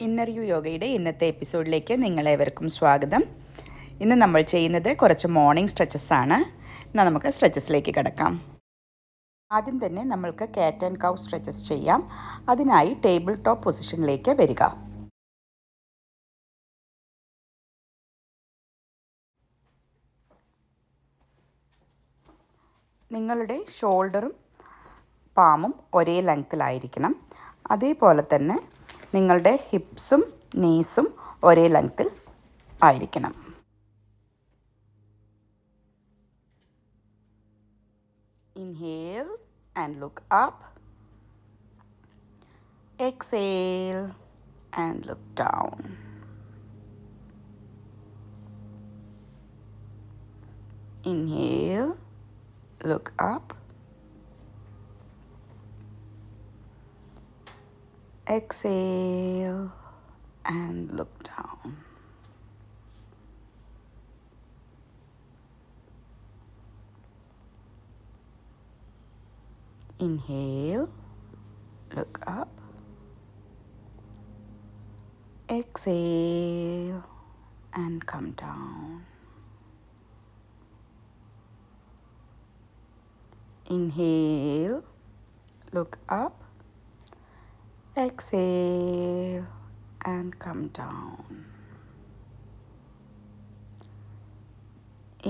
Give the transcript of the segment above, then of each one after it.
Inner U യോഗയുടെ ഇന്നത്തെ എപ്പിസോഡിലേക്ക് നിങ്ങളേവർക്കും സ്വാഗതം. ഇന്ന് നമ്മൾ ചെയ്യുന്നത് കുറച്ച് മോർണിംഗ് സ്ട്രെച്ചസ് ആണ്. എന്നാൽ നമുക്ക് സ്ട്രെച്ചസിലേക്ക് കിടക്കാം. ആദ്യം തന്നെ നമ്മൾക്ക് കാറ്റ് ആൻഡ് കൗ സ്ട്രെച്ചസ് ചെയ്യാം. അതിനായി ടേബിൾ ടോപ്പ് പൊസിഷനിലേക്ക് വരിക. നിങ്ങളുടെ ഷോൾഡറും പാമും ഒരേ ലെങ്ത്തിലായിരിക്കണം. അതേപോലെ തന്നെ നിങ്ങളുടെ ഹിപ്സും നീസും ഒരേ ലെങ്ത്തിൽ ആയിരിക്കണം. Inhale and look up. Exhale and look down. Inhale, look up. Exhale and look down. Inhale, look up. Exhale and come down. Inhale, look up. Exhale and come down.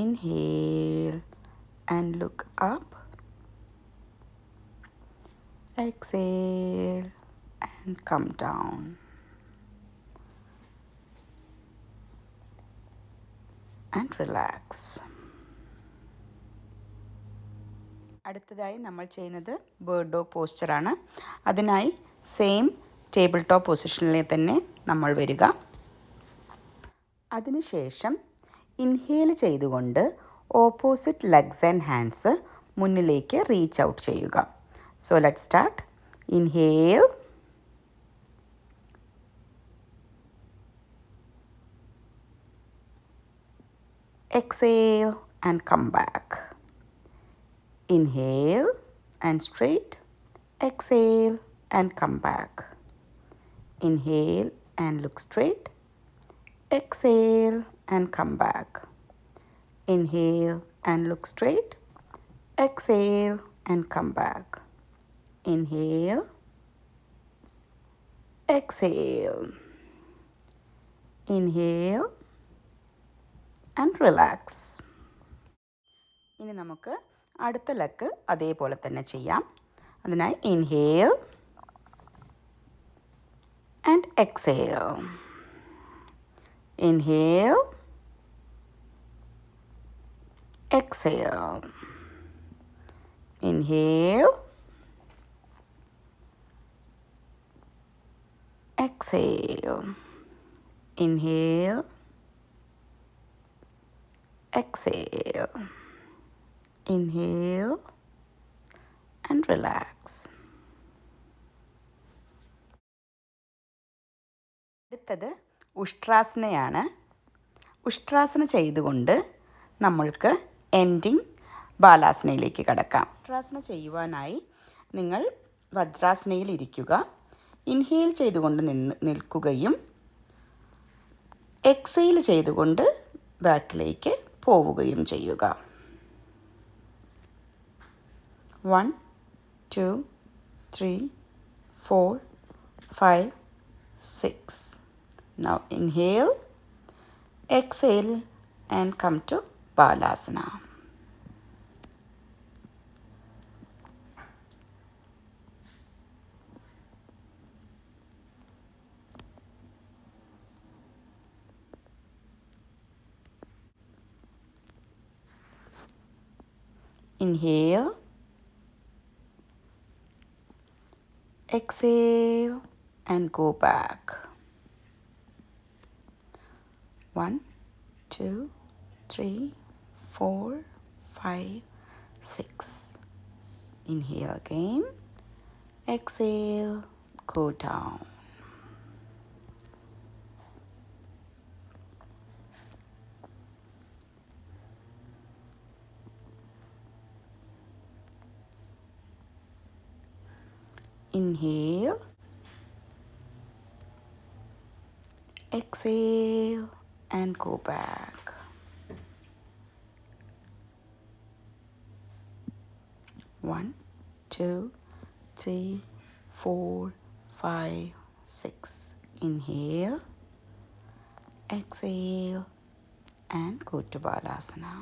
Inhale and look up. Exhale and come down. And relax. അടുത്തതായി നമ്മൾ ചെയ്യുന്നത് bird dog പോസ്ചറാണ്. അതിനായി same table top പൊസിഷനിൽ തന്നെ നമ്മൾ വരിക. അതിനുശേഷം inhale ചെയ്തുകൊണ്ട് ഓപ്പോസിറ്റ് ലെഗ്സ് ആൻഡ് ഹാൻഡ്സ് മുന്നിലേക്ക് റീച്ച് ഔട്ട് ചെയ്യുക. So let's start. Inhale, exhale and come back. Inhale and straight. Exhale and come back. Inhale and look straight. Exhale and come back. Inhale and look straight. Exhale and come back. Inhale. Exhale. Inhale and relax. ഇനി നമുക്ക് അടുത്ത leg അതേപോലെ തന്നെ ചെയ്യാം. അതിനായി inhale and exhale. Inhale, exhale. Inhale, exhale. Inhale, exhale. Inhale and relax. അടുത്തത് ഉഷ്ട്രാസനയാണ്. ഉഷ്ട്രാസന ചെയ്തുകൊണ്ട് നമ്മൾക്ക് എൻഡിങ് ബാലാസനയിലേക്ക് കടക്കാം. ഉഷ്ട്രാസന ചെയ്യുവാനായി നിങ്ങൾ വജ്രാസനയിൽ ഇരിക്കുക. ഇൻഹേൽ ചെയ്തുകൊണ്ട് നിൽക്കുകയും എക്സേൽ ചെയ്തുകൊണ്ട് ബാക്കിലേക്ക് പോവുകയും ചെയ്യുക. 1 2 3 4 5 6. Now inhale, exhale and come to Balasana. Inhale, exhale and go back. 1 2 3 4 5 6. Inhale again, exhale, go down. Inhale, Exhale and go back. 1, 2, 3, 4, 5, 6. Inhale, exhale, and go to Balasana.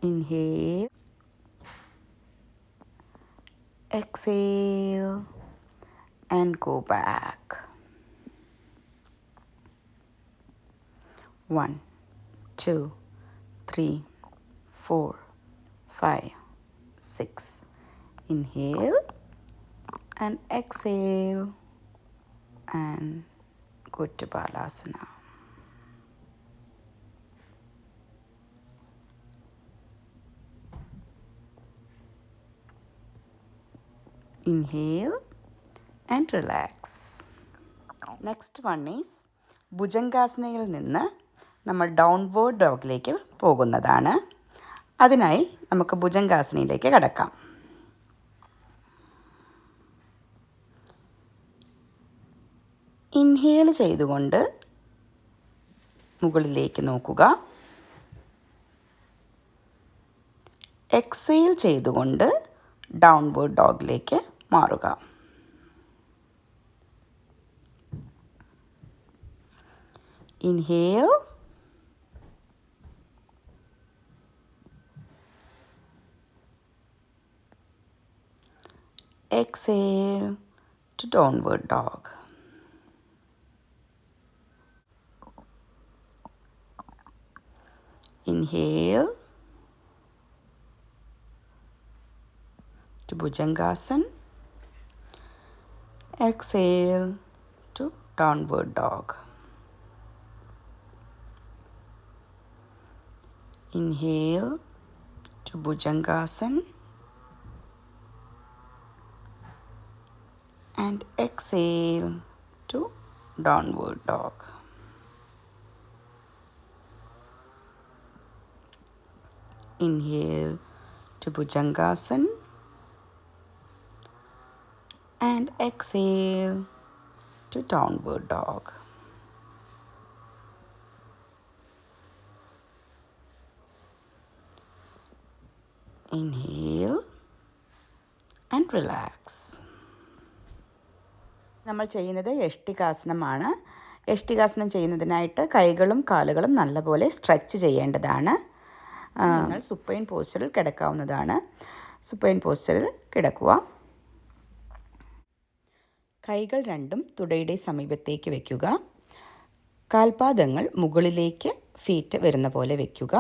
Inhale, exhale, and go back. 1, 2, 3, 4, 5, 6. Inhale and exhale and go to Balasana. Inhale and relax. Next one is ഭുജംഗാസനയിൽ നിന്ന് നമ്മൾ downward ഡോഗിലേക്ക് പോകുന്നതാണ്. അതിനായി നമുക്ക് ഭുജംഗാസനയിലേക്ക് കടക്കാം. Inhale ചെയ്തുകൊണ്ട് മുകളിലേക്ക് നോക്കുക. Exhale ചെയ്തുകൊണ്ട് ഡൗൺവേർഡ് ഡോഗിലേക്ക് മാറുക. Inhale, exhale to downward dog. Inhale to Bhujangasana. Exhale to downward dog. Inhale to Bhujangasana and exhale to downward dog. Inhale to Bhujangasana and exhale to downward dog. Inhale and relax. നമ്മൾ ചെയ്യുന്നത് യഷ്ടികാസനമാണ്. യഷ്ടികാസനം ചെയ്യുന്നതിനായിട്ട് കൈകളും കാലുകളും നല്ലപോലെ stretch ചെയ്യേണ്ടതാണ്. നിങ്ങൾ supine പോസ്റ്ററിൽ കിടക്കാവുന്നതാണ്. Supine പോസ്റ്ററിൽ കിടക്കുക. കൈകൾ രണ്ടും തുടയുടെ സമീപത്തേക്ക് വയ്ക്കുക. കാൽപാദങ്ങൾ മുകളിലേക്ക് ഫീറ്റ് വരുന്ന പോലെ വയ്ക്കുക.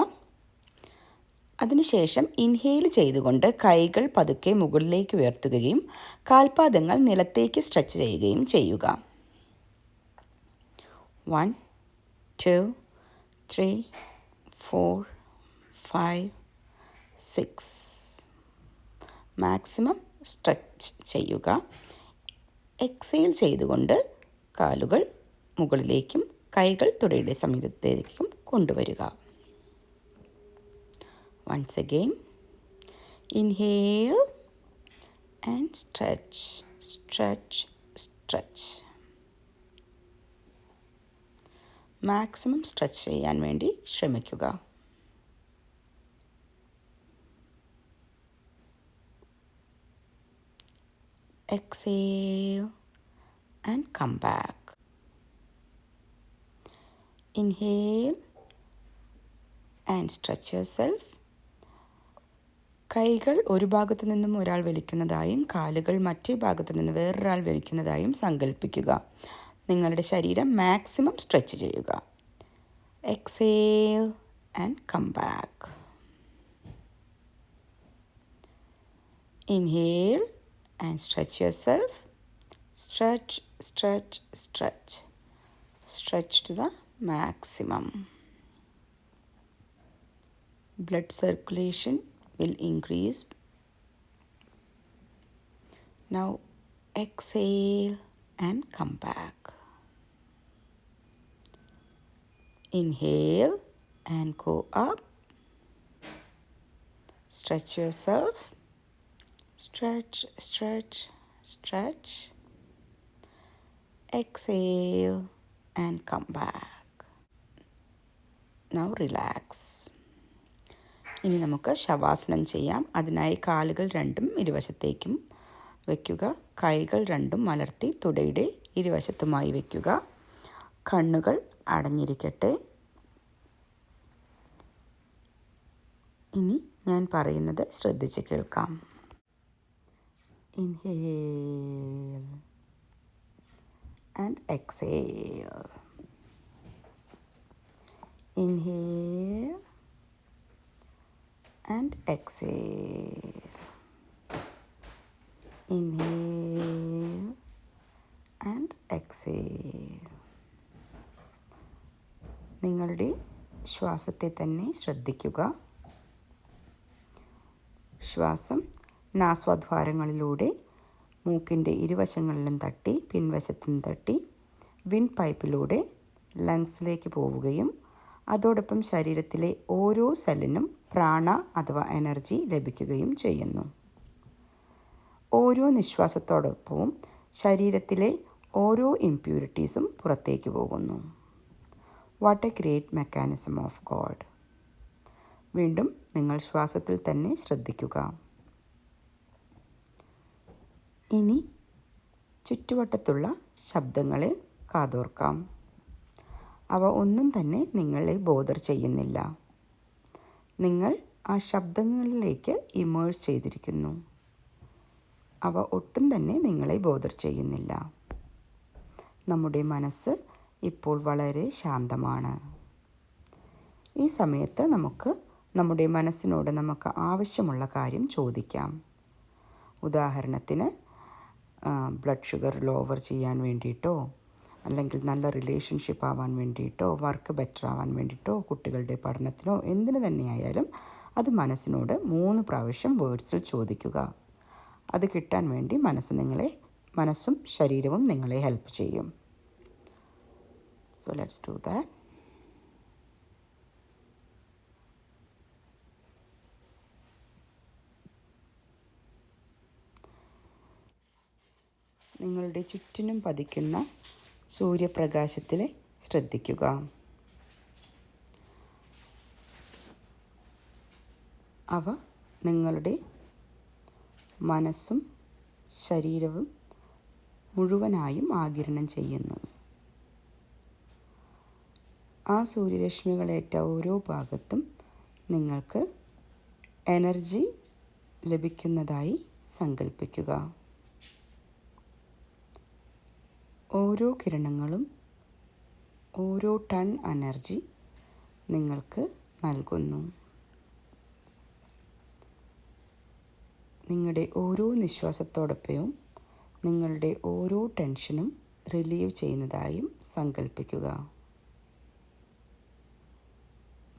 അതിനുശേഷം ഇൻഹെയിൽ ചെയ്തുകൊണ്ട് കൈകൾ പതുക്കെ മുകളിലേക്ക് ഉയർത്തുകയും കാൽപാദങ്ങൾ നിലത്തേക്ക് സ്ട്രെച്ച് ചെയ്യുകയും ചെയ്യുക. 1, 2, 3, 4, 5, 6. മാക്സിമം സ്ട്രെച്ച് ചെയ്യുക. എക്സെയിൽ ചെയ്തുകൊണ്ട് കാലുകൾ മുകളിലേക്കും കൈകൾ തുടയുടെ സമീപത്തേക്കും കൊണ്ടുവരിക. Once again, inhale and stretch, stretch, stretch. Maximum stretch ചെയ്യാൻ വേണ്ടി ശ്രമിക്കുക. Exhale and come back. Inhale and stretch yourself. കൈകൾ ഒരു ഭാഗത്തു നിന്നും ഒരാൾ വലിക്കുന്നതായും കാലുകൾ മറ്റേ ഭാഗത്തു നിന്ന് വേറൊരാൾ വലിക്കുന്നതായും സങ്കല്പിക്കുക. നിങ്ങളുടെ ശരീരം മാക്സിമം സ്ട്രെച്ച് ചെയ്യുക. Exhale and come back. Inhale and stretch yourself. Stretch, stretch, stretch. Stretch to the maximum. Blood circulation will increase. Now exhale and come back. Inhale and go up. Stretch yourself. Stretch, stretch, stretch. Exhale and come back. Now relax. ഇനി നമുക്ക് ശവാസനം ചെയ്യാം. അതിനായി കാലുകൾ രണ്ടും ഇരുവശത്തേക്കും വയ്ക്കുക. കൈകൾ രണ്ടും മലർത്തി തുടയുടെ ഇരുവശത്തുമായി വയ്ക്കുക. കണ്ണുകൾ അടഞ്ഞിരിക്കട്ടെ. ഇനി ഞാൻ പറയുന്നത് ശ്രദ്ധിച്ച് കേൾക്കാം. Inhale and exhale. Inhale and exhale. Inhale and exhale. നിങ്ങളുടെ ശ്വാസത്തെ തന്നെ ശ്രദ്ധിക്കുക. ശ്വാസം നാസ്വാദ്വാരങ്ങളിലൂടെ മൂക്കിൻ്റെ ഇരുവശങ്ങളിലും തട്ടി പിൻവശത്തും തട്ടി വിൻ പൈപ്പിലൂടെ ലങ്സിലേക്ക് പോവുകയും അതോടൊപ്പം ശരീരത്തിലെ ഓരോ സെല്ലിനും പ്രാണ അഥവാ എനർജി ലഭിക്കുകയും ചെയ്യുന്നു. ഓരോ നിശ്വാസത്തോടൊപ്പവും ശരീരത്തിലെ ഓരോ ഇംപ്യൂരിറ്റീസും പുറത്തേക്ക് പോകുന്നു. What A great mechanism of God. വീണ്ടും നിങ്ങൾ ശ്വാസത്തിൽ തന്നെ ശ്രദ്ധിക്കുക. ഇനി ചുറ്റുവട്ടത്തുള്ള ശബ്ദങ്ങളെ കാതോർക്കാം. അവ ഒന്നും തന്നെ നിങ്ങളെ ബോധർ ചെയ്യുന്നില്ല. നിങ്ങൾ ആ ശബ്ദങ്ങളിലേക്ക് ഇമേഴ്സ് ചെയ്തിരിക്കുന്നു. അവ ഒട്ടും തന്നെ നിങ്ങളെ ബോധർ ചെയ്യുന്നില്ല. നമ്മുടെ മനസ്സ് ഇപ്പോൾ വളരെ ശാന്തമാണ്. ഈ സമയത്ത് നമുക്ക് നമ്മുടെ മനസ്സിനോട് നമുക്ക് ആവശ്യമുള്ള കാര്യം ചോദിക്കാം. ഉദാഹരണത്തിന് ബ്ലഡ് ഷുഗർ ലോവർ ചെയ്യാൻ വേണ്ടിയിട്ടോ, അല്ലെങ്കിൽ നല്ല റിലേഷൻഷിപ്പ് ആവാൻ വേണ്ടിയിട്ടോ, വർക്ക് ബെറ്റർ ആവാൻ വേണ്ടിയിട്ടോ, കുട്ടികളുടെ പഠനത്തിനോ എന്തിനു തന്നെയായാലും അത് മനസ്സിനോട് 3 പ്രാവശ്യം വേർഡ്സിൽ ചോദിക്കുക. അത് കിട്ടാൻ വേണ്ടി മനസ്സും ശരീരവും നിങ്ങളെ ഹെൽപ്പ് ചെയ്യും. So let's do that. നിങ്ങളുടെ ചുറ്റിനും പതിക്കുന്ന സൂര്യപ്രകാശത്തിൽ ശ്രദ്ധിക്കുക. അവ നിങ്ങളുടെ മനസ്സും ശരീരവും മുഴുവനായും ആഗിരണം ചെയ്യുന്നു. ആ സൂര്യരശ്മികളേറ്റ ഓരോ ഭാഗത്തും നിങ്ങൾക്ക് എനർജി ലഭിക്കുന്നതായി സങ്കല്പിക്കുക. ഓരോ കിരണങ്ങളും ഓരോ ടൺ എനർജി നിങ്ങൾക്ക് നൽകുന്നു. നിങ്ങളുടെ ഓരോ നിശ്വാസത്തോടൊപ്പവും നിങ്ങളുടെ ഓരോ ടെൻഷനും റിലീവ് ചെയ്യുന്നതായും സങ്കല്പിക്കുക.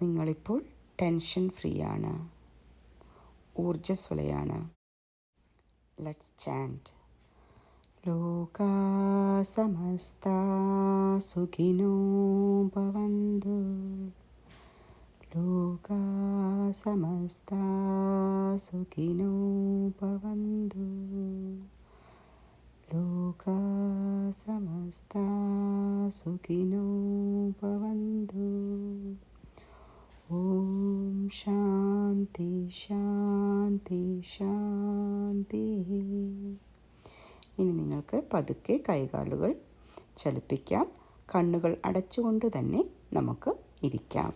നിങ്ങളിപ്പോൾ ടെൻഷൻ ഫ്രീ ആണ്, ഊർജ്ജസ്വലയാണ്. Let's chant. ലോകാ സമസ്താ സുഖിനോ ഭവന്തു. ലോകാ സമസ്താ സുഖിനോ ഭവന്തു. ലോകാ സമസ്താ സുഖിനോ ഭവന്തു. ഓം ശാന്തി ശാന്തി ശാന്തി. ഇനി നിങ്ങൾക്ക് പതുക്കെ കൈകാലുകൾ ചലിപ്പിക്കാം. കണ്ണുകൾ അടച്ചുകൊണ്ട് തന്നെ നമുക്ക് ഇരിക്കാം.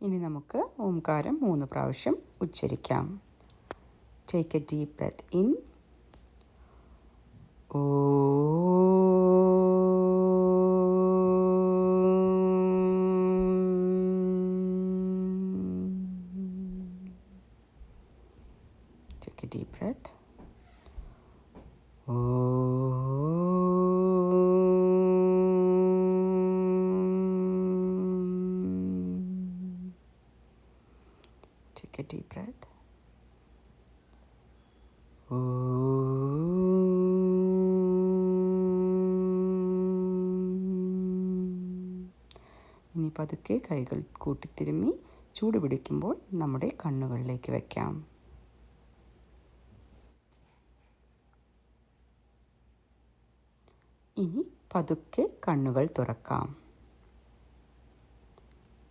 ഇനി നമുക്ക് ഓംകാരം 3 പ്രാവശ്യം ഉച്ചരിക്കാം. Take a deep breath in. Take a deep breath. Take a deep breath. ഇനി പതുക്കെ കൈകൾ കൂട്ടിത്തിരുമ്മി ചൂട് പിടിക്കുമ്പോൾ നമ്മുടെ കണ്ണുകളിലേക്ക് വയ്ക്കാം. ഇനി പതുക്കെ കണ്ണുകൾ തുറക്കാം.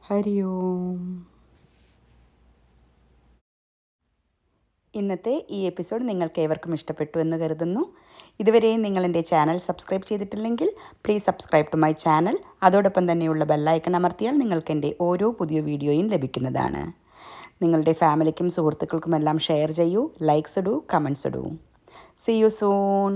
ഹരി ഓം. ഇന്നത്തെ ഈ എപ്പിസോഡ് നിങ്ങൾക്ക് ഏവർക്കും ഇഷ്ടപ്പെട്ടു എന്ന് കരുതുന്നു. ഇതുവരെയും നിങ്ങൾ എൻ്റെ ചാനൽ സബ്സ്ക്രൈബ് ചെയ്തിട്ടില്ലെങ്കിൽ please subscribe to my channel. അതോടൊപ്പം തന്നെയുള്ള ബെല്ലൈക്കൺ അമർത്തിയാൽ നിങ്ങൾക്ക് എൻ്റെ ഓരോ പുതിയ വീഡിയോയും ലഭിക്കുന്നതാണ്. നിങ്ങളുടെ ഫാമിലിക്കും സുഹൃത്തുക്കൾക്കുമെല്ലാം ഷെയർ ചെയ്യൂ, ലൈക്സ് ഇടൂ, കമൻസ് ഇടൂ. See you soon.